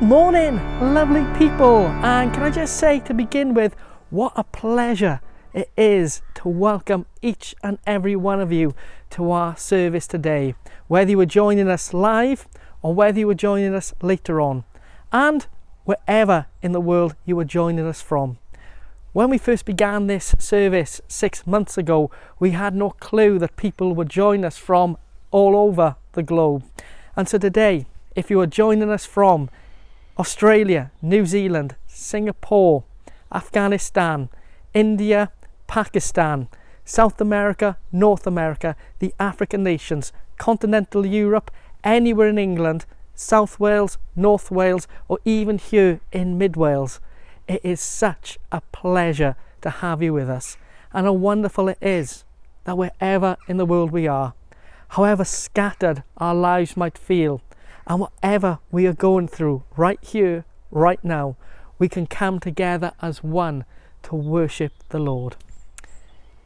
morning, lovely people, and can I just say to begin with, what a pleasure it is to welcome each and every one of you to our service today, whether you were joining us live or whether you were joining us later on, and wherever in the world you were joining us from. When we first began this service 6 months ago, we had no clue that people would join us from all over the globe. And so today, if you are joining us from Australia, New Zealand, Singapore, Afghanistan, India, Pakistan, South America, North America, the African nations, continental Europe, anywhere in England, South Wales, North Wales, or even here in Mid Wales, it is such a pleasure to have you with us, and how wonderful it is that wherever in the world we are, however scattered our lives might feel, and whatever we are going through right here, right now, we can come together as one to worship the Lord.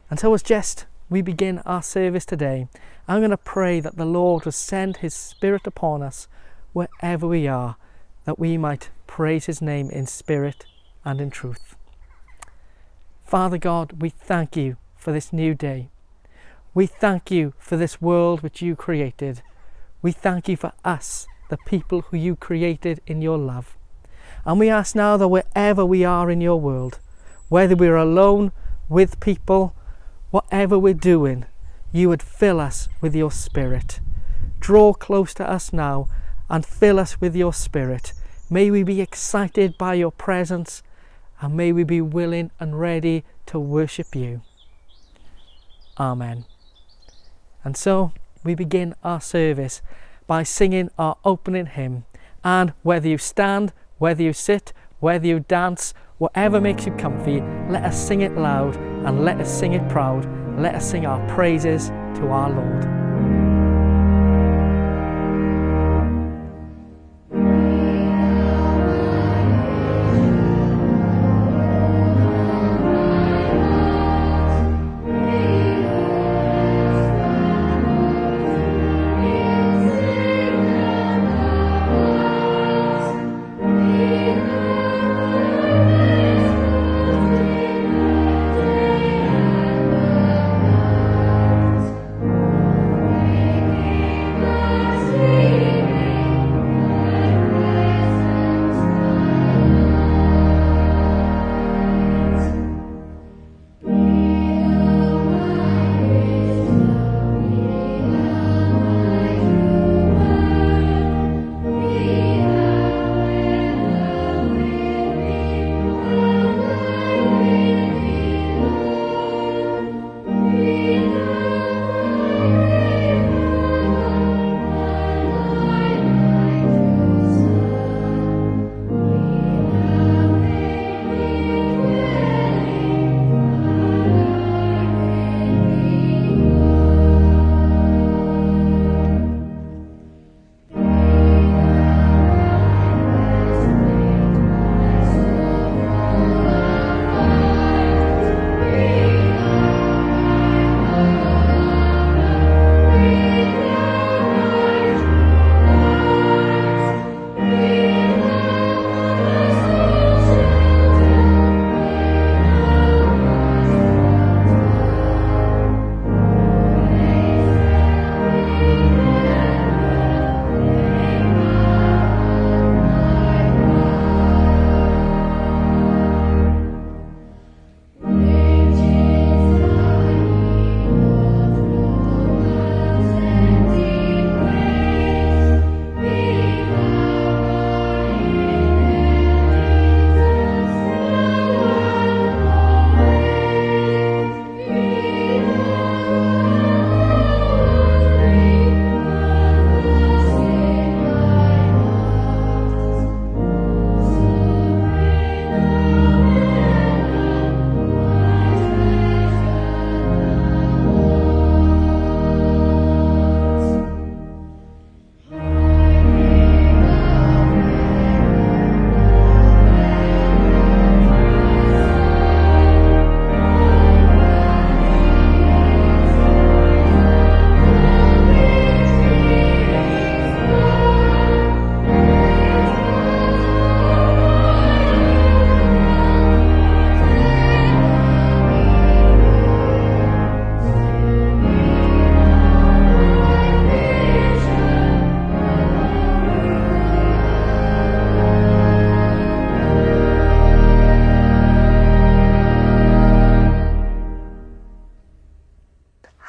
And so as we begin our service today, I'm going to pray that the Lord will send his Spirit upon us wherever we are, that we might praise his name in spirit and in truth. Father God, we thank you for this new day. We thank you for this world which you created. We thank you for us, the people who you created in your love. And we ask now that wherever we are in your world, whether we're alone, with people, whatever we're doing, you would fill us with your Spirit. Draw close to us now and fill us with your Spirit. May we be excited by your presence, and may we be willing and ready to worship you. Amen. And so we begin our service by singing our opening hymn. And whether you stand, whether you sit, whether you dance, whatever makes you comfy, let us sing it loud and let us sing it proud. Let us sing our praises to our Lord.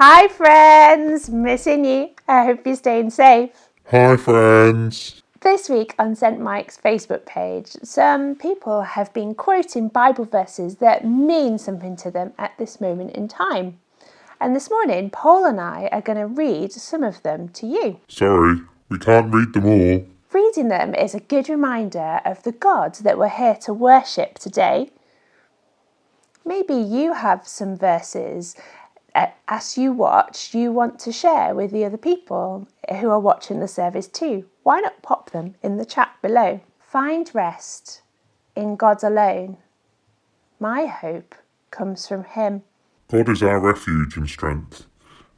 Hi friends, missing you. I hope you're staying safe. Hi friends. This week on St Mike's Facebook page, some people have been quoting Bible verses that mean something to them at this moment in time. And this morning, Paul and I are going to read some of them to you. Sorry, we can't read them all. Reading them is a good reminder of the God that we're here to worship today. Maybe you have some verses as you watch, you want to share with the other people who are watching the service too. Why not pop them in the chat below? Find rest in God alone. My hope comes from Him. God is our refuge and strength,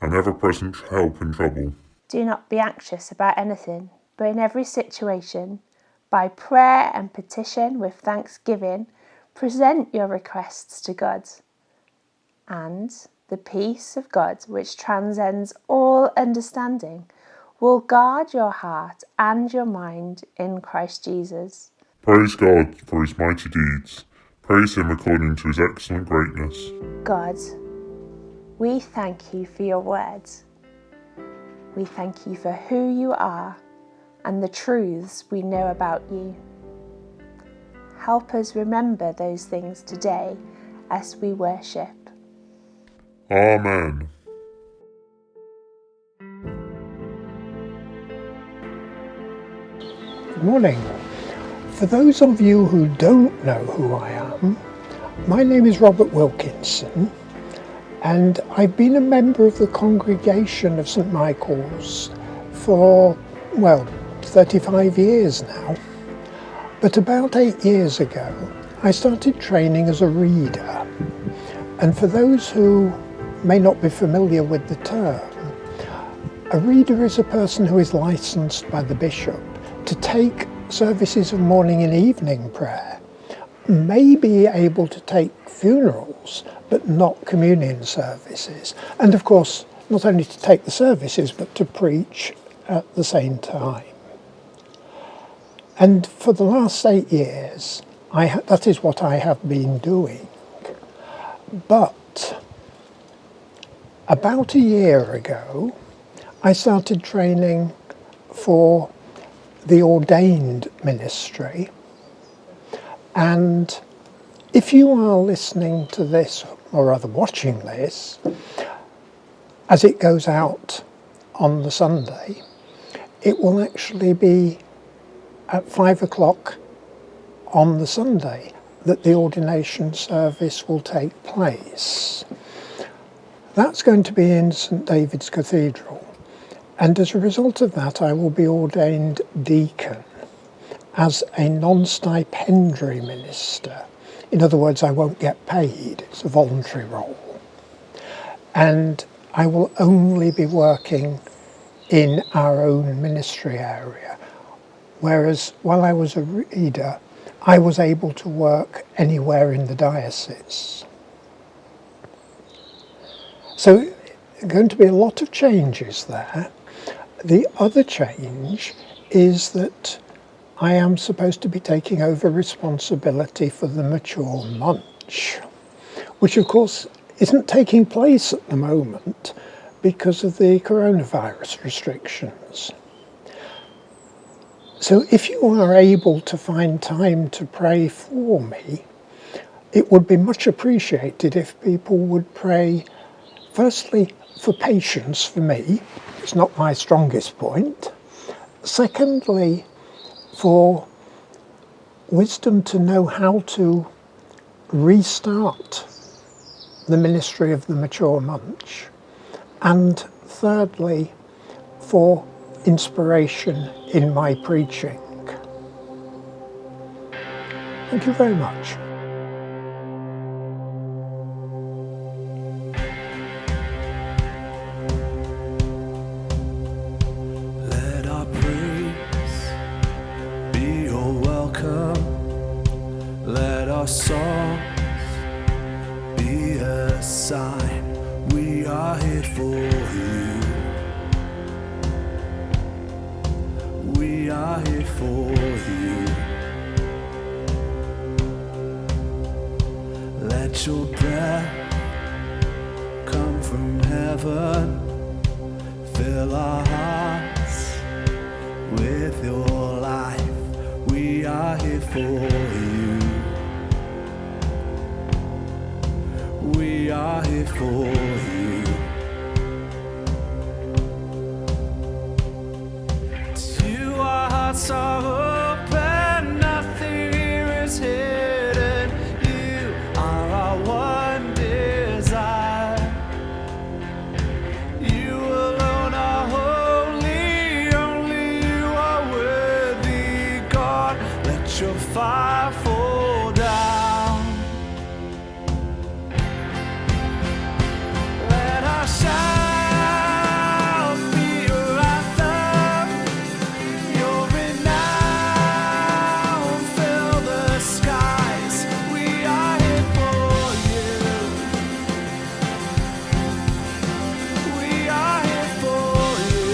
an ever-present help in trouble. Do not be anxious about anything, but in every situation, by prayer and petition with thanksgiving, present your requests to God. And the peace of God, which transcends all understanding, will guard your heart and your mind in Christ Jesus. Praise God for His mighty deeds. Praise Him according to His excellent greatness. God, we thank you for your words. We thank you for who you are and the truths we know about you. Help us remember those things today as we worship. Amen. Good morning. For those of you who don't know who I am, my name is Robert Wilkinson, and I've been a member of the congregation of St Michael's for, 35 years now. But about 8 years ago, I started training as a reader. And for those who may not be familiar with the term, a reader is a person who is licensed by the bishop to take services of morning and evening prayer, may be able to take funerals, but not communion services. And of course, not only to take the services, but to preach at the same time. And for the last 8 years, that is what I have been doing. But about a year ago, I started training for the ordained ministry. And if you are listening to this, or rather watching this, as it goes out on the Sunday, it will actually be at 5 o'clock on the Sunday that the ordination service will take place. That's going to be in St David's Cathedral, and as a result of that I will be ordained deacon as a non-stipendiary minister. In other words, I won't get paid, it's a voluntary role. And I will only be working in our own ministry area, whereas while I was a reader, I was able to work anywhere in the diocese. So there are going to be a lot of changes there. The other change is that I am supposed to be taking over responsibility for the mature munch, which of course isn't taking place at the moment because of the coronavirus restrictions. So if you are able to find time to pray for me, it would be much appreciated if people would pray, firstly, for patience for me. It's not my strongest point. Secondly, for wisdom to know how to restart the ministry of the mature munch. And thirdly, for inspiration in my preaching. Thank you very much. Let our praise be your welcome. Let our songs be a sign we are here for you. We are here for you. Let your breath come from heaven. Fill our hearts with your life. We are here for you. We are here for you. To you our hearts are open, nothing here is hidden. You are our one desire. You alone are holy, only you are worthy, God. Let your fire fall down. Let our shout be your anthem. Your renown fill the skies. We are here for you. We are here for you.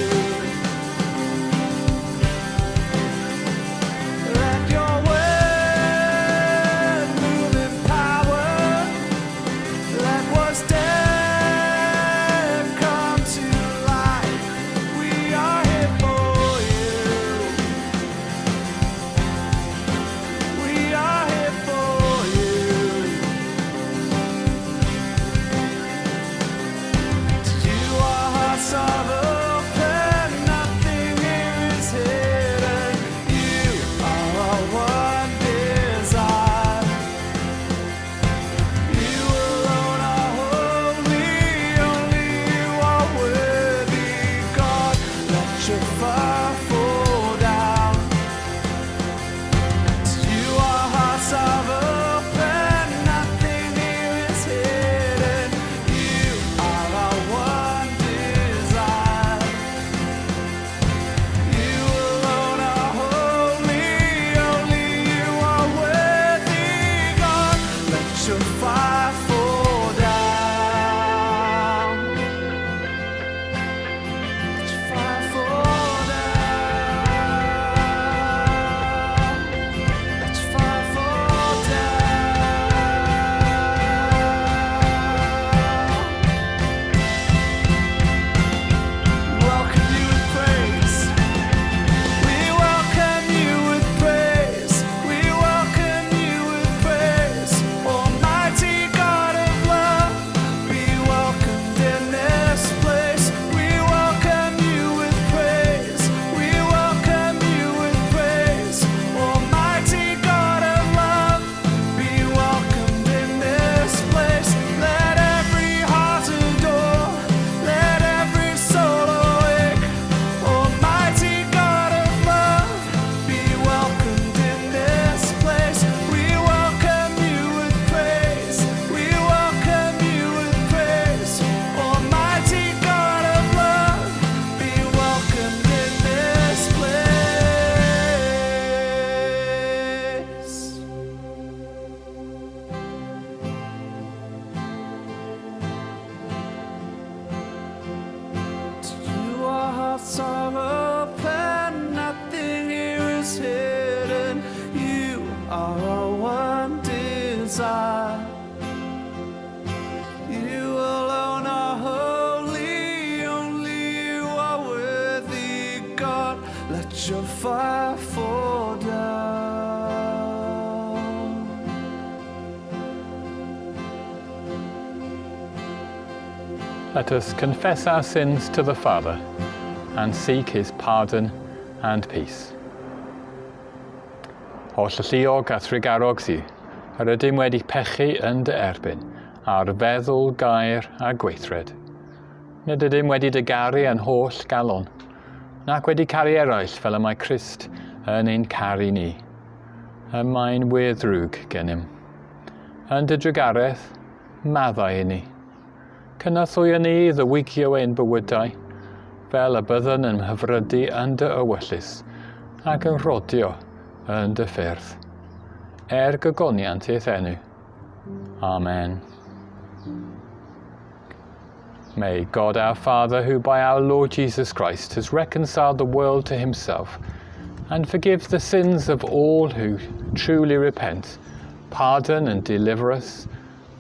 Let your word move in power. Let what's dead come to life. We are here for you. We are here for you. To you our hearts are open, nothing here is hidden. You are our one desire. You alone are holy, only you are worthy, God. Let your fire fall down. To you our hearts are open, nothing here is hidden. You are our one desire. You alone are holy, only you are worthy, God. Let your fire fall down. Let your fire fall down. Let your fire fall down. Welcome you with praise. We welcome you with praise. We welcome you with praise. Almighty God of love, be welcomed in this place. We welcome you with praise. We welcome you with praise. Almighty God of love, be welcomed in this place. Let every heart adore. Let every soul awake. Almighty God of love, be welcomed in this place. We welcome you with praise. We welcome you with praise. Almighty God of love, be welcomed in this place. To you our hearts are open, nothing here is hidden. You are our one desire. You alone are holy, only you are worthy, God. Let your fire fall down. Let us confess our sins to the Father and seek his pardon and peace. Holl lluog a thrigarog si, yr ydym wedi pechu yn dy erbyn, ar feddwl, gair a gweithred. Nid ydym wedi dy garu yn holl galon, nac wedi caru eraill fel y mae Crist yn ein caru ni. Y mae'n weddrwg gennym. Yn dy drygaraeth, maddau i ni. Cynathwy yn ni ddywigio ein bywydau, fel y byddwn yn hyfrydu yn dy ewyllus, ac yn rodio yn dy ffyrdd. Gygoniant eith enw. Amen. May God our Father, who by our Lord Jesus Christ has reconciled the world to himself, and forgive the sins of all who truly repent, pardon and deliver us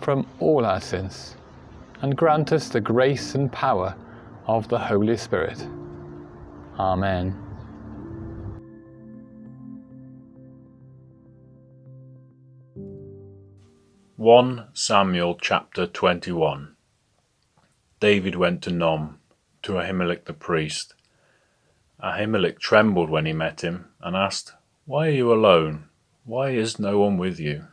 from all our sins, and grant us the grace and power of the Holy Spirit. Amen. (1 Samuel chapter 21). David went to Nom, to Ahimelech the priest. Ahimelech trembled when he met him, and asked, "Why are you alone? Why is no one with you?"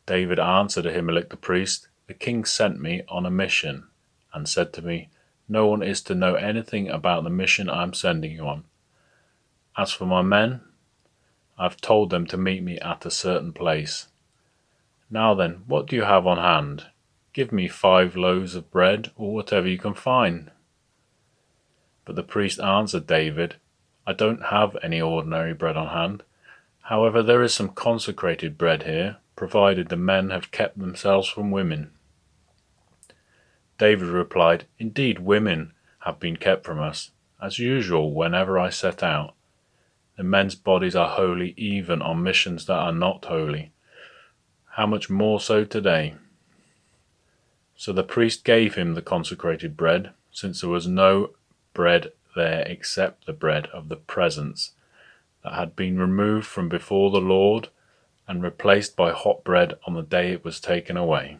David answered Ahimelech the priest, "The king sent me on a mission, and said to me, 'No one is to know anything about the mission I am sending you on. As for my men, I've told them to meet me at a certain place. Now then, what do you have on hand? Give me 5 loaves of bread, or whatever you can find.' But the priest answered David, 'I don't have any ordinary bread on hand. However, there is some consecrated bread here, provided the men have kept themselves from women.' David replied, 'Indeed, women have been kept from us, as usual whenever I set out. The men's bodies are holy even on missions that are not holy. How much more so today?' So the priest gave him the consecrated bread, since there was no bread there except the bread of the presence that had been removed from before the Lord and replaced by hot bread on the day it was taken away.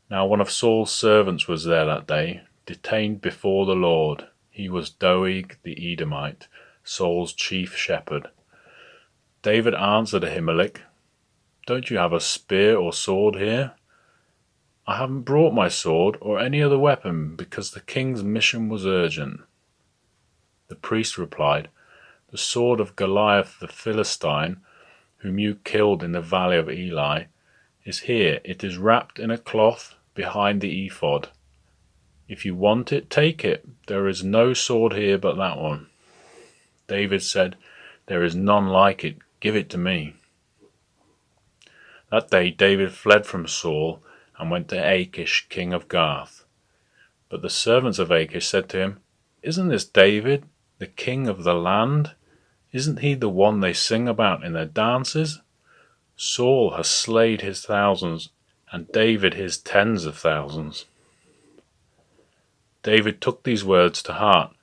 Now one of Saul's servants was there that day, detained before the Lord. He was Doeg the Edomite, Saul's chief shepherd. David answered Ahimelech, 'Don't you have a spear or sword here?' 'I haven't brought my sword or any other weapon because the king's mission was urgent.' The priest replied, 'The sword of Goliath the Philistine, whom you killed in the valley of Eli, is here. It is wrapped in a cloth behind the ephod. If you want it, take it. There is no sword here but that one.' David said, 'There is none like it. Give it to me.' That day David fled from Saul and went to Achish, king of Gath. But the servants of Achish said to him, 'Isn't this David, the king of the land? Isn't he the one they sing about in their dances? Saul has slayed his thousands, and David his tens of thousands.' David took these words to heart,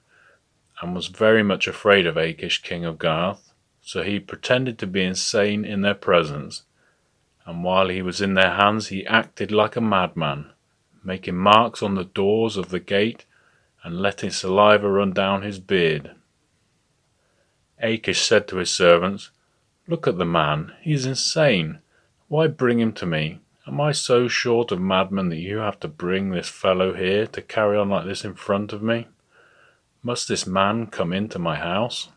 and was very much afraid of Achish, king of Gath, so he pretended to be insane in their presence. And while he was in their hands, he acted like a madman, making marks on the doors of the gate and letting saliva run down his beard. Achish said to his servants, 'Look at the man, he is insane. Why bring him to me? Am I so short of madmen that you have to bring this fellow here to carry on like this in front of me? Must this man come into my house?'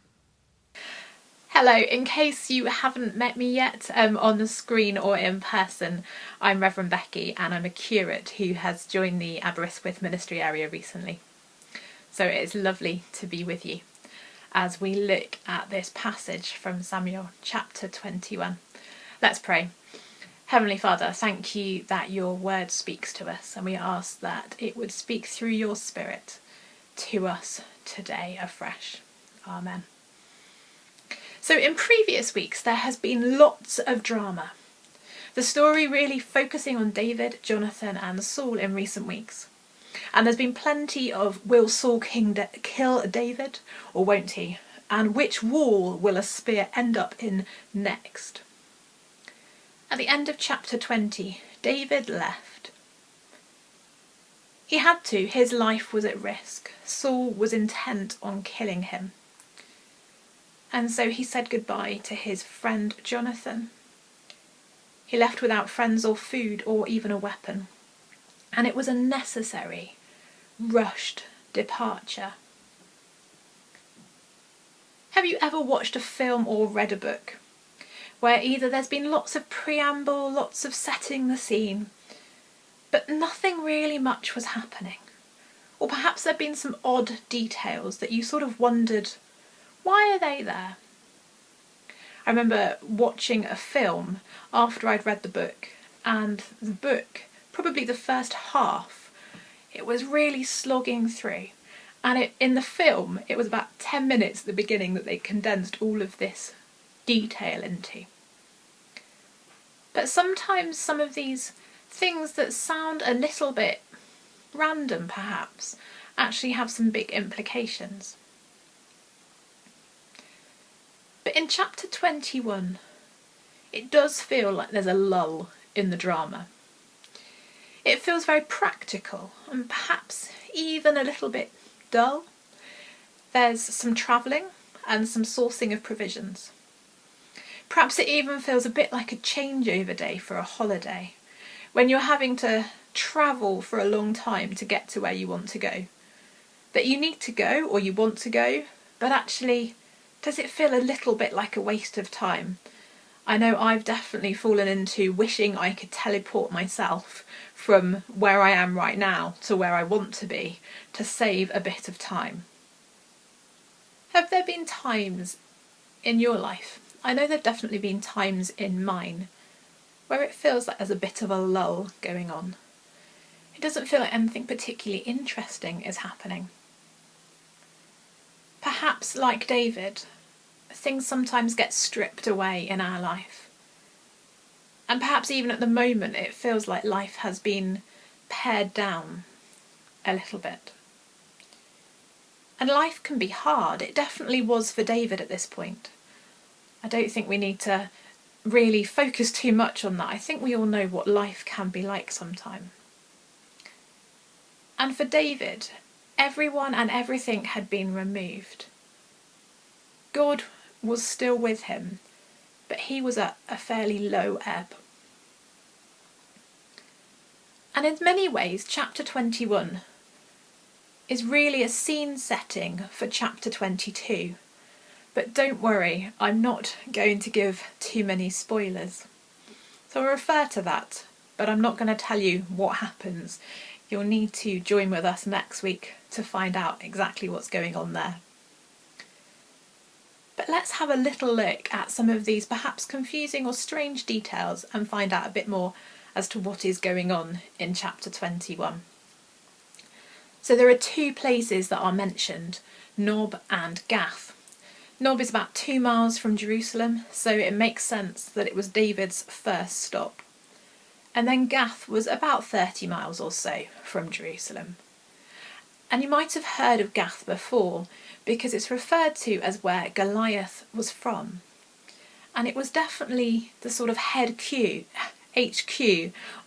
Hello, in case you haven't met me yet on the screen or in person, I'm Reverend Becky and I'm a curate who has joined the Aberystwyth Ministry Area recently. So it's lovely to be with you as we look at this passage from Samuel chapter 21. Let's pray. Heavenly Father, thank you that your word speaks to us, and we ask that it would speak through your Spirit to us today afresh. Amen. So in previous weeks there has been lots of drama. The story really focusing on David, Jonathan and Saul in recent weeks. And there's been plenty of will Saul kill David or won't he? And which wall will a spear end up in next? At the end of chapter 20, David left. He had to, his life was at risk. Saul was intent on killing him. And so he said goodbye to his friend Jonathan. He left without friends or food or even a weapon. And it was a necessary, rushed departure. Have you ever watched a film or read a book where either there's been lots of preamble, lots of setting the scene, but nothing really much was happening? Or perhaps there'd been some odd details that you sort of wondered, why are they there? I remember watching a film after I'd read the book, and the book, probably the first half, it was really slogging through. And in the film, it was about 10 minutes at the beginning that they condensed all of this detail into. But sometimes some of these things that sound a little bit random perhaps actually have some big implications. But in chapter 21, it does feel like there's a lull in the drama. It feels very practical and perhaps even a little bit dull. There's some travelling and some sourcing of provisions. Perhaps it even feels a bit like a changeover day for a holiday, when you're having to travel for a long time to get to where you want to go. That you need to go or you want to go, but actually, does it feel a little bit like a waste of time? I know I've definitely fallen into wishing I could teleport myself from where I am right now to where I want to be to save a bit of time. Have there been times in your life, I know there have definitely been times in mine, where it feels like there's a bit of a lull going on? It doesn't feel like anything particularly interesting is happening. Perhaps, like David, things sometimes get stripped away in our life. And perhaps even at the moment it feels like life has been pared down a little bit. And life can be hard. It definitely was for David at this point. I don't think we need to really focus too much on that. I think we all know what life can be like sometime. And for David, everyone and everything had been removed. God was still with him, but he was at a fairly low ebb. And in many ways, chapter 21 is really a scene setting for chapter 22. But don't worry, I'm not going to give too many spoilers. So I'll refer to that, but I'm not going to tell you what happens. You'll need to join with us next week to find out exactly what's going on there. But let's have a little look at some of these perhaps confusing or strange details and find out a bit more as to what is going on in chapter 21. So there are two places that are mentioned, Nob and Gath. Nob is about 2 miles from Jerusalem, so it makes sense that it was David's first stop. And then Gath was about 30 miles or so from Jerusalem. And you might have heard of Gath before, because it's referred to as where Goliath was from. And it was definitely the sort of HQ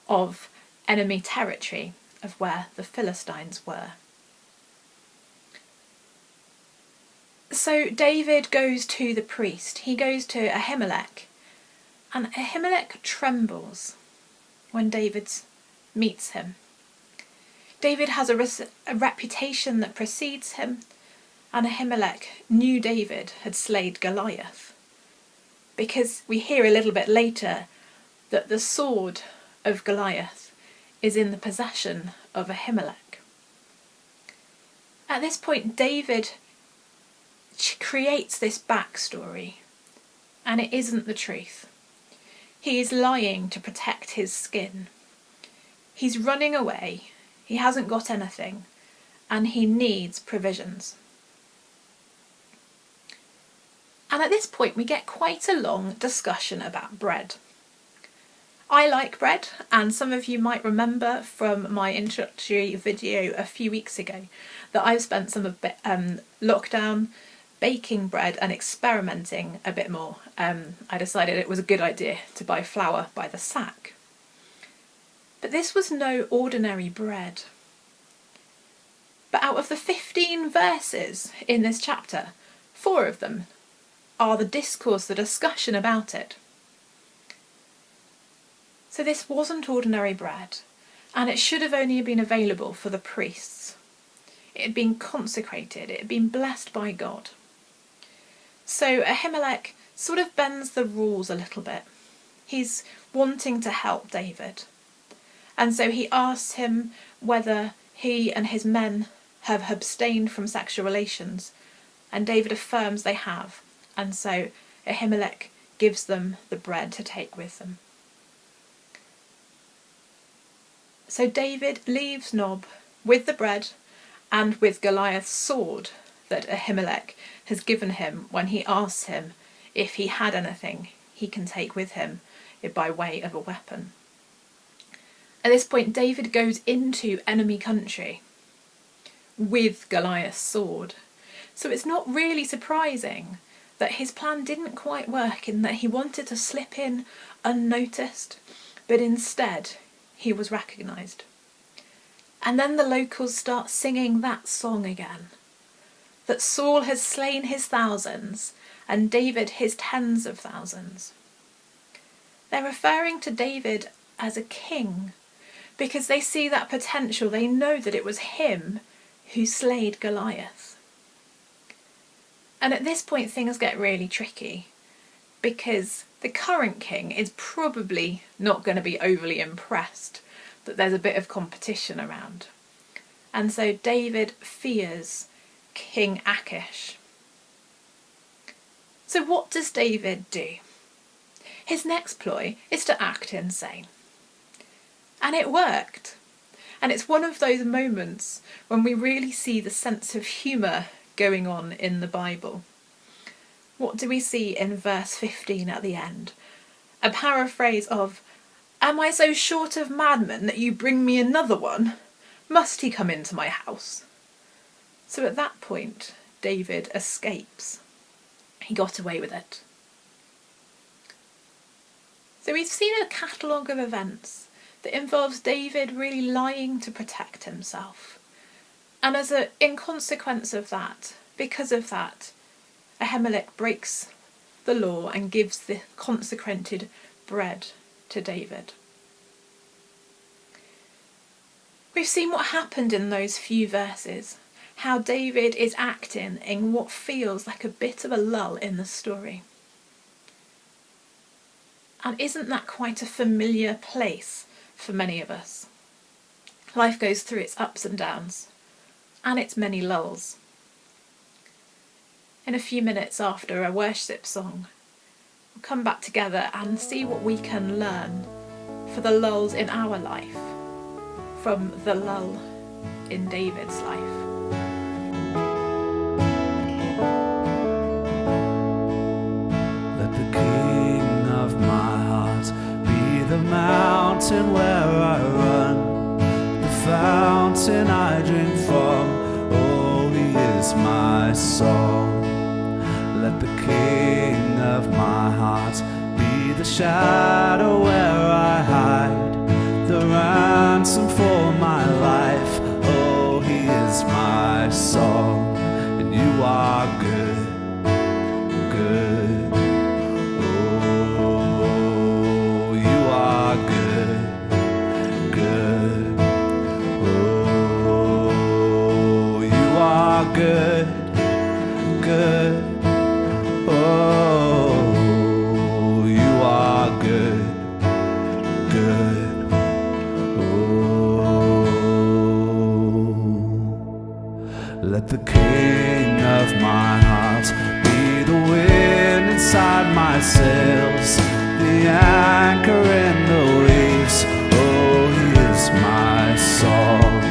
of enemy territory, of where the Philistines were. So David goes to the priest. He goes to Ahimelech, and Ahimelech trembles when David meets him. David has a reputation that precedes him, and Ahimelech knew David had slayed Goliath, because we hear a little bit later that the sword of Goliath is in the possession of Ahimelech. At this point, David creates this backstory, and it isn't the truth. He is lying to protect his skin. He's running away, he hasn't got anything, and he needs provisions. And at this point we get quite a long discussion about bread. I like bread, and some of you might remember from my introductory video a few weeks ago that I've spent some of lockdown baking bread and experimenting a bit more. I decided it was a good idea to buy flour by the sack. But this was no ordinary bread. But out of the 15 verses in this chapter, 4 of them are the discourse, the discussion about it. So this wasn't ordinary bread, and it should have only been available for the priests. It had been consecrated, it had been blessed by God. So Ahimelech sort of bends the rules a little bit. He's wanting to help David. And so he asks him whether he and his men have abstained from sexual relations, and David affirms they have, and so Ahimelech gives them the bread to take with them. So David leaves Nob with the bread and with Goliath's sword that Ahimelech has given him when he asks him if he had anything he can take with him by way of a weapon. At this point, David goes into enemy country with Goliath's sword. So it's not really surprising that his plan didn't quite work, in that he wanted to slip in unnoticed, but instead he was recognised. And then the locals start singing that song again, that Saul has slain his thousands and David his tens of thousands. They're referring to David as a king because they see that potential. They know that it was him who slayed Goliath. And at this point things get really tricky, because the current king is probably not going to be overly impressed that there's a bit of competition around. And so David fears King Achish. So what does David do? His next ploy is to act insane. And it worked. And it's one of those moments when we really see the sense of humour going on in the Bible. What do we see in verse 15 at the end? A paraphrase of, "Am I so short of madmen that you bring me another one? Must he come into my house?" So at that point, David escapes. He got away with it. So we've seen a catalogue of events that involves David really lying to protect himself. And in consequence of that, because of that, Ahimelech breaks the law and gives the consecrated bread to David. We've seen what happened in those few verses, how David is acting in what feels like a bit of a lull in the story. And isn't that quite a familiar place for many of us? Life goes through its ups and downs, and its many lulls. In a few minutes after a worship song, we'll come back together and see what we can learn for the lulls in our life from the lull in David's life. Let the King of my heart be the mountain where I run, the fountain I drink from. Oh, he is my song. Let the King of my heart be the shadow where I hide, the ransom for my life. Oh, he is my song, and you are good, good. Oh, you are good, good. Oh, you are good, good. Oh, you are good, good. Oh, let the King of my heart be the wind inside my sails, the anchor in the waves. Oh, he is my song.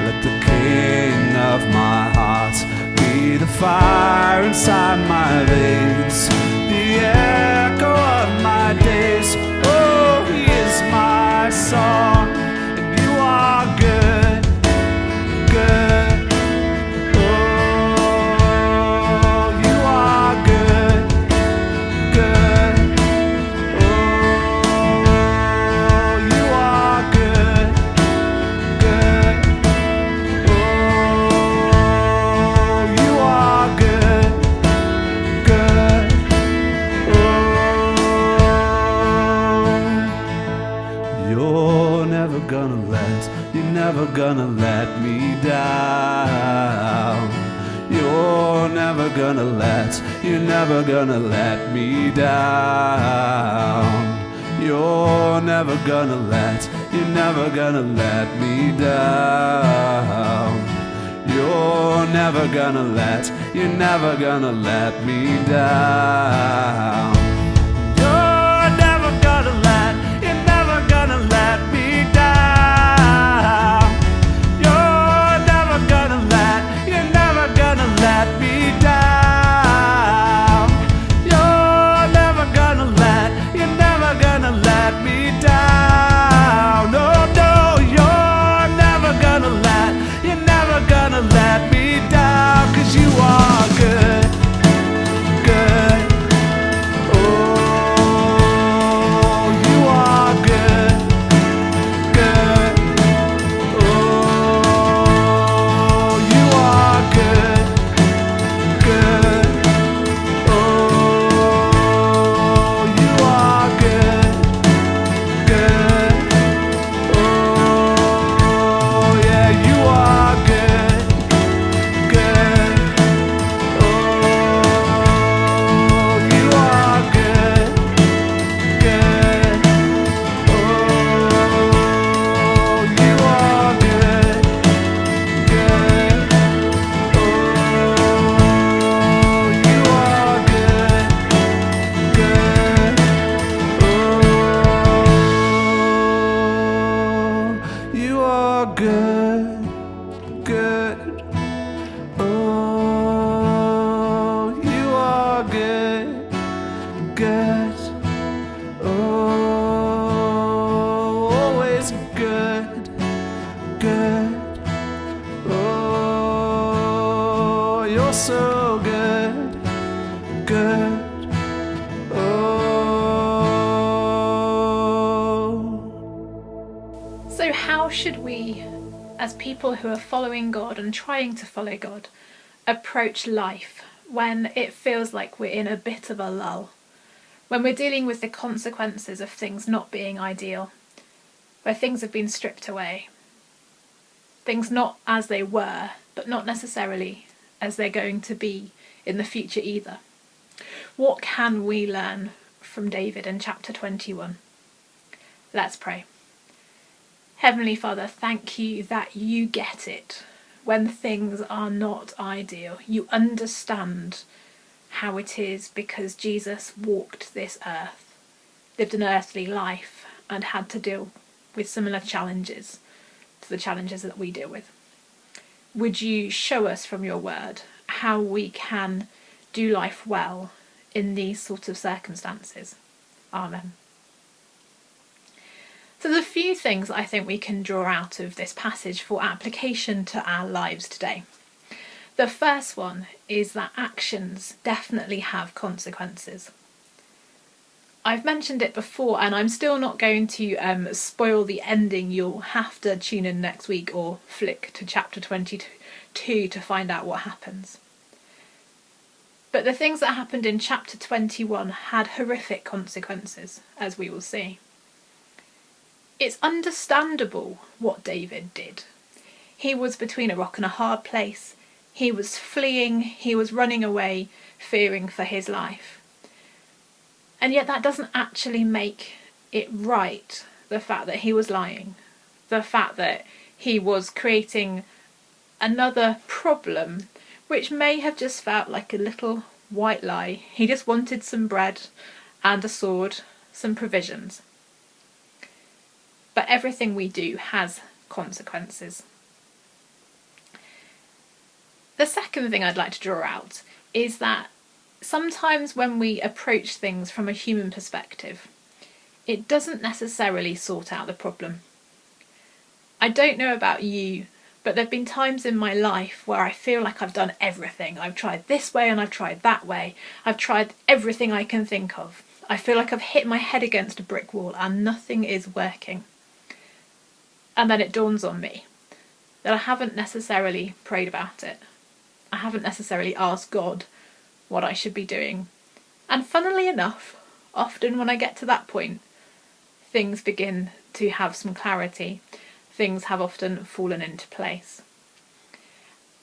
Let the King of my heart be the fire inside my veins, the echo of my days. Oh, he is my song, and you are good, good. Oh, you are good, good. Oh, you are good, good. Oh, you are good, good. Oh, you're never gonna let me down. You're never gonna let me down. You're never gonna let me down. You're never gonna let me down. You're never gonna let me down. You're never gonna let me down. You're never gonna let me down. No. So how should we, as people who are following God and trying to follow God, approach life when it feels like we're in a bit of a lull? When we're dealing with the consequences of things not being ideal, where things have been stripped away, things not as they were, but not necessarily as they're going to be in the future either. What can we learn from David in chapter 21? Let's pray. Heavenly Father, thank you that you get it when things are not ideal. You understand how it is because Jesus walked this earth, lived an earthly life, and had to deal with similar challenges to the challenges that we deal with. Would you show us from your word how we can do life well in these sort of circumstances? Amen. So there's a few things I think we can draw out of this passage for application to our lives today. The first one is that actions definitely have consequences. I've mentioned it before and I'm still not going to spoil the ending. You'll have to tune in next week or flick to chapter 22 to find out what happens. But the things that happened in chapter 21 had horrific consequences, as we will see. It's understandable what David did. He was between a rock and a hard place. He was fleeing, he was running away, fearing for his life. And yet that doesn't actually make it right, the fact that he was lying, the fact that he was creating another problem, which may have just felt like a little white lie. He just wanted some bread and a sword, some provisions. But everything we do has consequences. The second thing I'd like to draw out is that sometimes when we approach things from a human perspective, it doesn't necessarily sort out the problem. I don't know about you, but there have been times in my life where I feel like I've done everything. I've tried this way and I've tried that way. I've tried everything I can think of. I feel like I've hit my head against a brick wall and nothing is working. And then it dawns on me that I haven't necessarily prayed about it. I haven't necessarily asked God what I should be doing. And funnily enough, often when I get to that point, things begin to have some clarity. Things have often fallen into place.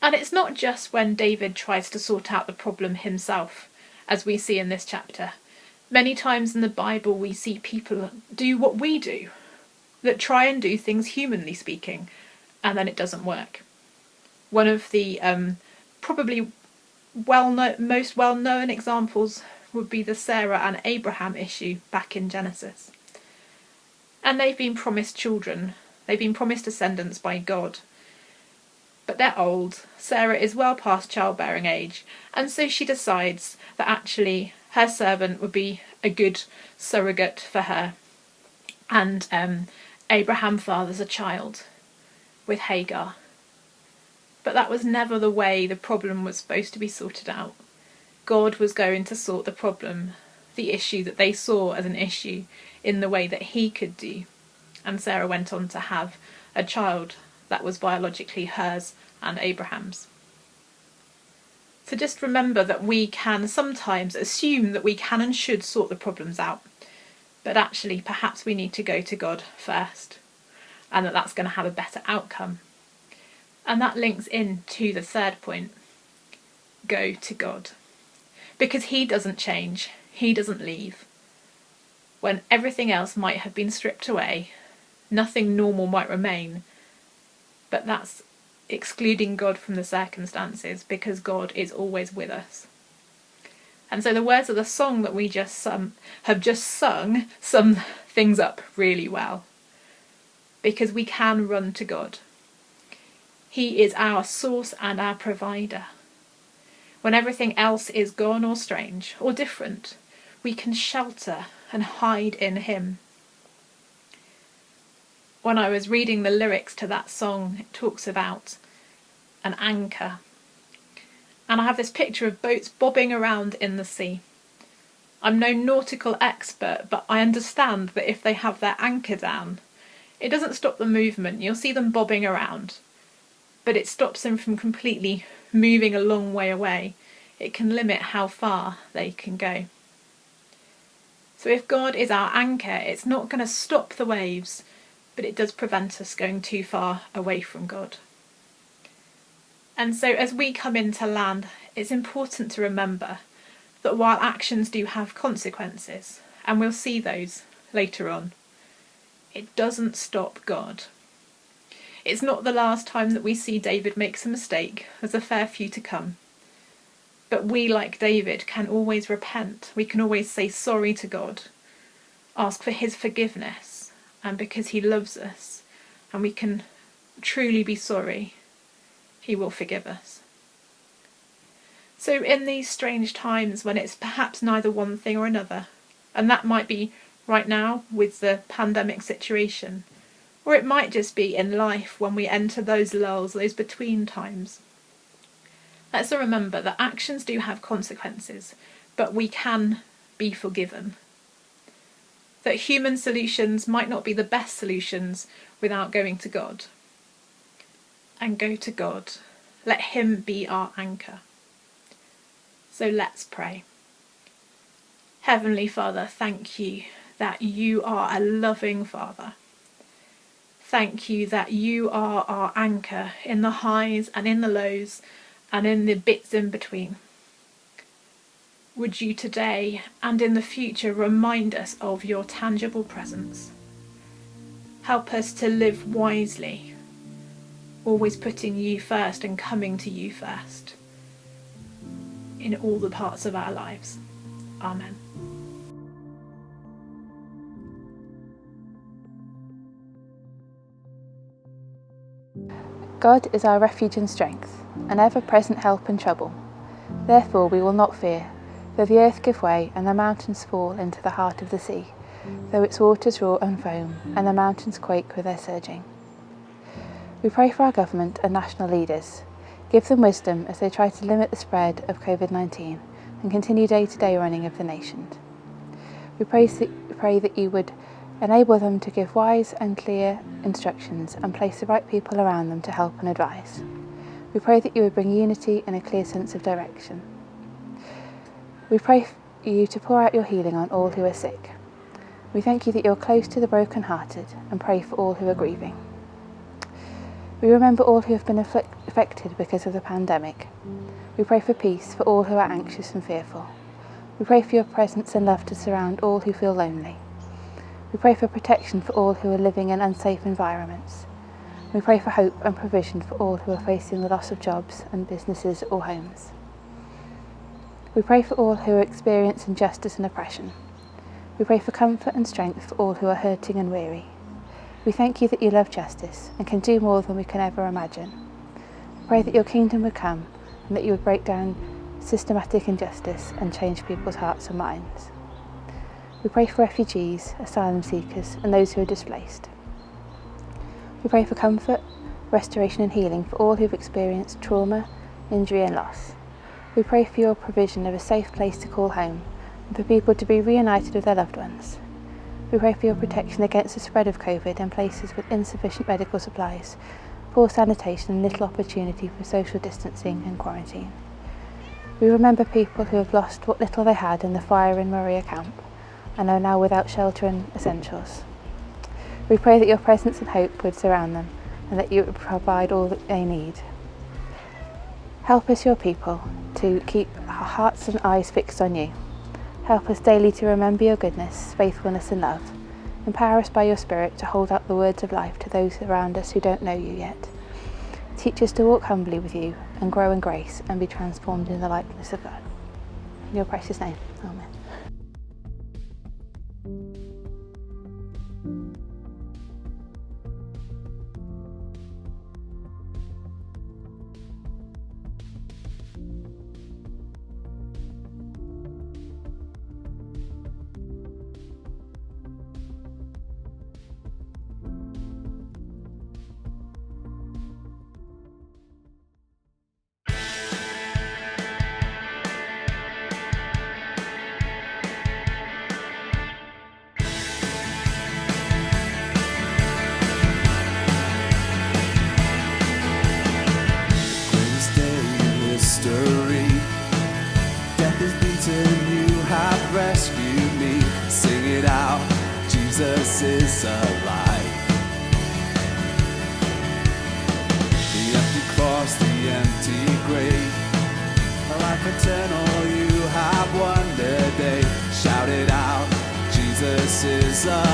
And it's not just when David tries to sort out the problem himself, as we see in this chapter. Many times in the Bible we see people do what we do, that try and do things humanly speaking, and then it doesn't work. One of the probably most well-known examples would be the Sarah and Abraham issue back in Genesis. And they've been promised children, they've been promised descendants by God. But they're old, Sarah is well past childbearing age, and so she decides that actually her servant would be a good surrogate for her. And Abraham fathers a child with Hagar. But that was never the way the problem was supposed to be sorted out. God was going to sort the problem, the issue that they saw as an issue, in the way that he could do. And Sarah went on to have a child that was biologically hers and Abraham's. So just remember that we can sometimes assume that we can and should sort the problems out. But actually, perhaps we need to go to God first, and that's going to have a better outcome. And that links in to the third point. Go to God. Because he doesn't change, he doesn't leave. When everything else might have been stripped away, nothing normal might remain, but that's excluding God from the circumstances, because God is always with us. And so the words of the song that we have just sung sum things up really well. Because we can run to God. He is our source and our provider. When everything else is gone or strange or different, we can shelter and hide in him. When I was reading the lyrics to that song, it talks about an anchor. And I have this picture of boats bobbing around in the sea. I'm no nautical expert, but I understand that if they have their anchor down, It doesn't stop the movement. You'll see them bobbing around, but it stops them from completely moving a long way away. It can limit how far they can go. So if God is our anchor, it's not going to stop the waves, but it does prevent us going too far away from God. And so as we come into land, it's important to remember that while actions do have consequences, and we'll see those later on, it doesn't stop God. It's not the last time that we see David makes a mistake. There's a fair few to come. But we, like David, can always repent. We can always say sorry to God, ask for his forgiveness, and because he loves us, and we can truly be sorry, he will forgive us. So in these strange times when it's perhaps neither one thing or another, and that might be right now with the pandemic situation, or it might just be in life when we enter those lulls, those between times, let's remember that actions do have consequences, but we can be forgiven. That human solutions might not be the best solutions without going to God. And go to God. Let him be our anchor. So let's pray. Heavenly Father, thank you that you are a loving Father. Thank you that you are our anchor in the highs and in the lows and in the bits in between. Would you today and in the future remind us of your tangible presence? Help us to live wisely, always putting you first and coming to you first in all the parts of our lives. Amen. God is our refuge and strength, an ever-present help in trouble. Therefore we will not fear, though the earth give way and the mountains fall into the heart of the sea, though its waters roar and foam and the mountains quake with their surging. We pray for our government and national leaders. Give them wisdom as they try to limit the spread of COVID-19 and continue day-to-day running of the nation. We pray that you would enable them to give wise and clear instructions and place the right people around them to help and advise. We pray that you would bring unity and a clear sense of direction. We pray for you to pour out your healing on all who are sick. We thank you that you're close to the broken-hearted and pray for all who are grieving. We remember all who have been affected because of the pandemic. We pray for peace for all who are anxious and fearful. We pray for your presence and love to surround all who feel lonely. We pray for protection for all who are living in unsafe environments. We pray for hope and provision for all who are facing the loss of jobs and businesses or homes. We pray for all who are experiencing injustice and oppression. We pray for comfort and strength for all who are hurting and weary. We thank you that you love justice and can do more than we can ever imagine. We pray that your kingdom would come and that you would break down systematic injustice and change people's hearts and minds. We pray for refugees, asylum seekers and those who are displaced. We pray for comfort, restoration and healing for all who have experienced trauma, injury and loss. We pray for your provision of a safe place to call home and for people to be reunited with their loved ones. We pray for your protection against the spread of COVID in places with insufficient medical supplies, poor sanitation and little opportunity for social distancing and quarantine. We remember people who have lost what little they had in the fire in Mae'r camp and are now without shelter and essentials. We pray that your presence and hope would surround them and that you would provide all that they need. Help us, your people, to keep our hearts and eyes fixed on you. Help us daily to remember your goodness, faithfulness and love. Empower us by your Spirit to hold out the words of life to those around us who don't know you yet. Teach us to walk humbly with you and grow in grace and be transformed in the likeness of God. In your precious name, amen. Jesus is alive. The empty cross, the empty grave, life eternal you have won today. Shout it out, Jesus is alive.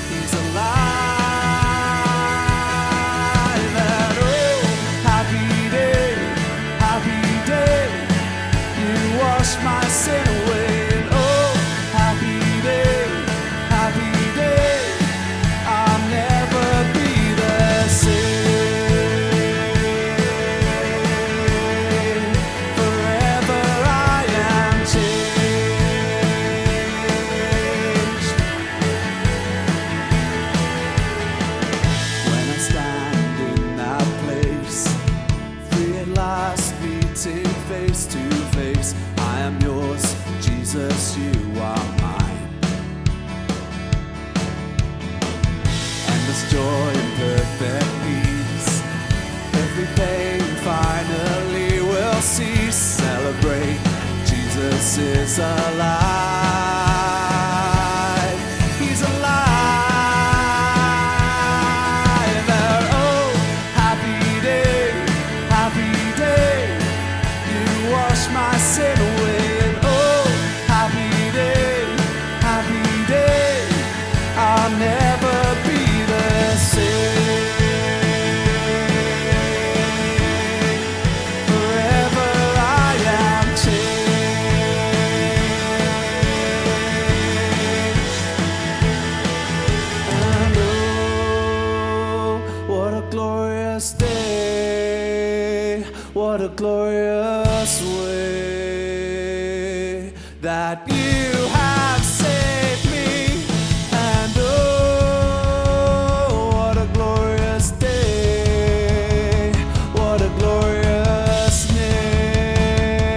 He's alive. And oh, happy day, you wash my sin away. And oh, happy day, I'll never be the same. Forever I am changed. When I stand in that place, free at last, meeting face to face, I am yours, Jesus, you are mine. Endless joy and perfect peace, every pain finally will cease. Celebrate, Jesus is alive. He's alive. And oh, happy day, you wash my sin away. And oh, happy day, I'll never be the same. Forever I am changed. And oh, what a glorious day, what a glorious way that you have saved me. And oh, what a glorious day, what a glorious name.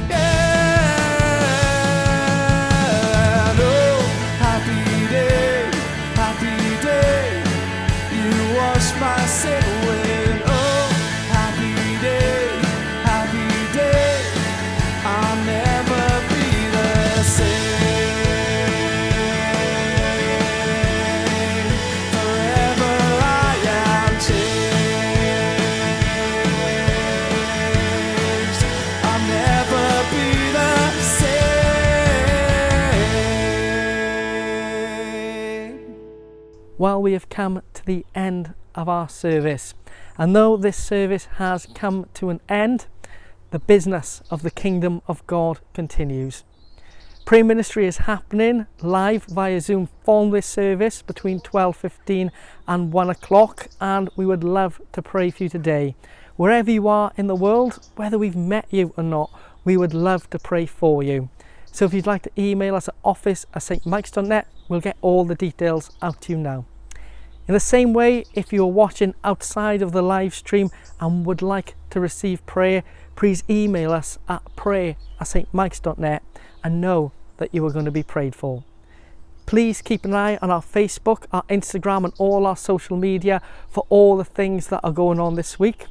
Yeah. And oh, happy day, you wash my sin away. And oh, happy day, I'll never be the same. Forever I am changed. I'll never be the same. Well, we have come to the end of our service, and though this service has come to an end, the business of the kingdom of God continues. Prayer ministry is happening live via Zoom following this service between 12:15 and 1 o'clock, and we would love to pray for you today. Wherever you are in the world, whether we've met you or not, we would love to pray for you. So if you'd like to email us at office@stmikes.net, we'll get all the details out to you now. In the same way, if you're watching outside of the live stream and would like to receive prayer, please email us at prayer@stmikes.net and know that you are going to be prayed for. Please keep an eye on our Facebook, our Instagram and all our social media for all the things that are going on this week.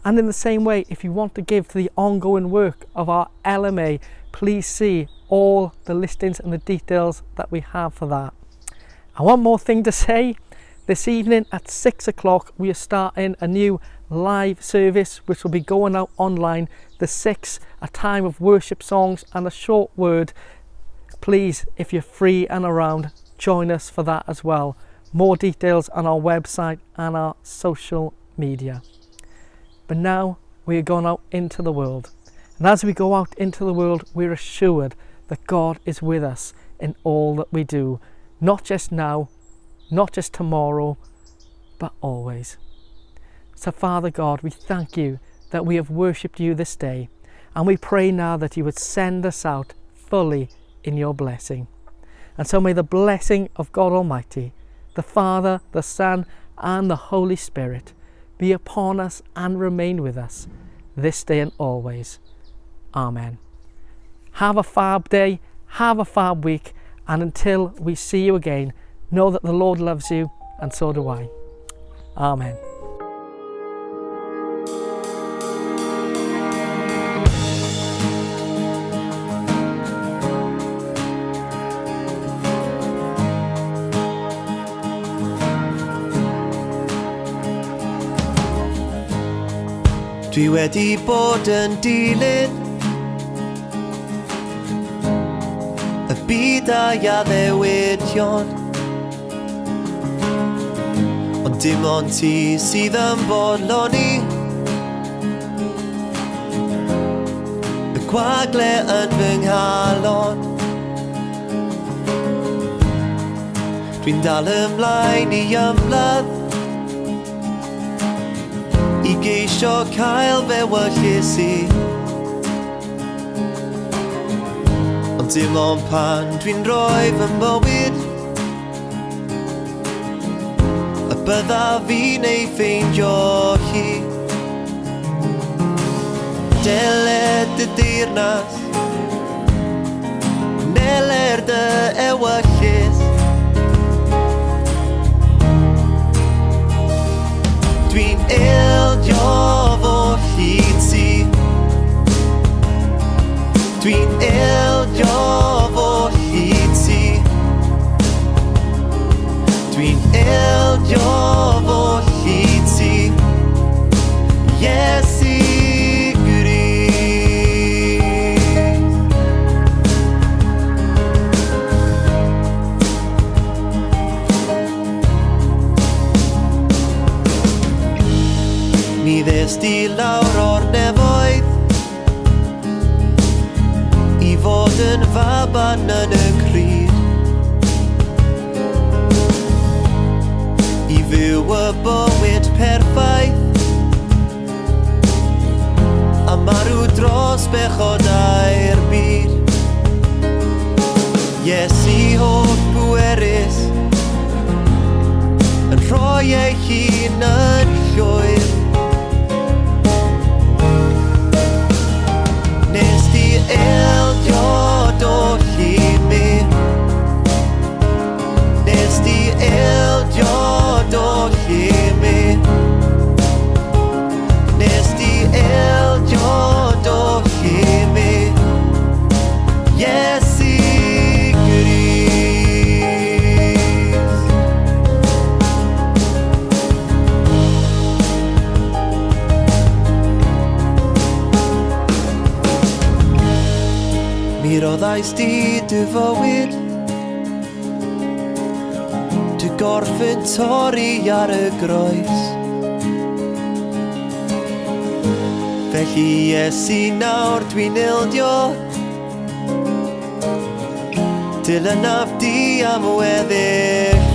And in the same way, if you want to give to the ongoing work of our LMA, please see all the listings and the details that we have for that. And one more thing to say, this evening at 6 o'clock we are starting a new live service which will be going out online, the 6th, a time of worship songs and a short word. Please, if you're free and around, join us for that as well. More details on our website and our social media. But now we are going out into the world, and as we go out into the world, we're assured that God is with us in all that we do, not just now, not just tomorrow, but always. So Father God, we thank you that we have worshipped you this day, and we pray now that you would send us out fully in your blessing. And so may the blessing of God Almighty, the Father, the Son, and the Holy Spirit be upon us and remain with us this day and always. Amen. Have a fab day, have a fab week, and until we see you again, know that the Lord loves you, and so do I. Amen. Dwi wedi bod yn dilyn y byd a addewidion, ond dim ond ti sydd yn bodloni y gwagle yn fy nghalon. Dwi'n dal ymlaen i ymladd i geisio cael fe wyllus i, ond dim ond pan dwi'n rhoi fy mywyd y bydda fi'n ei ffeindio hi. Deled y deyrnas, neler dy ewyllus, dwi'n ildio fo hyd ti, dwi'n ildio fo hyd ti, dwi'n ildio fo hyd ti, Iesu Mi ddes di lawr o'r nefoedd i fod yn faban yn y cryd, i fyw y bywyd perffaith a marw dros bechodau'r byd. Iesu holl bwerus yn rhoi ei hun yn llwyr, ildio dolli mi, nes di ildio dolli mi, nes di ildio dolli mi, Iesu Mi roddais di dy fywyd, dy gorffen torri ar y groes. Felly Iesu nawr dwi'n ildio, dilynaf di am weddill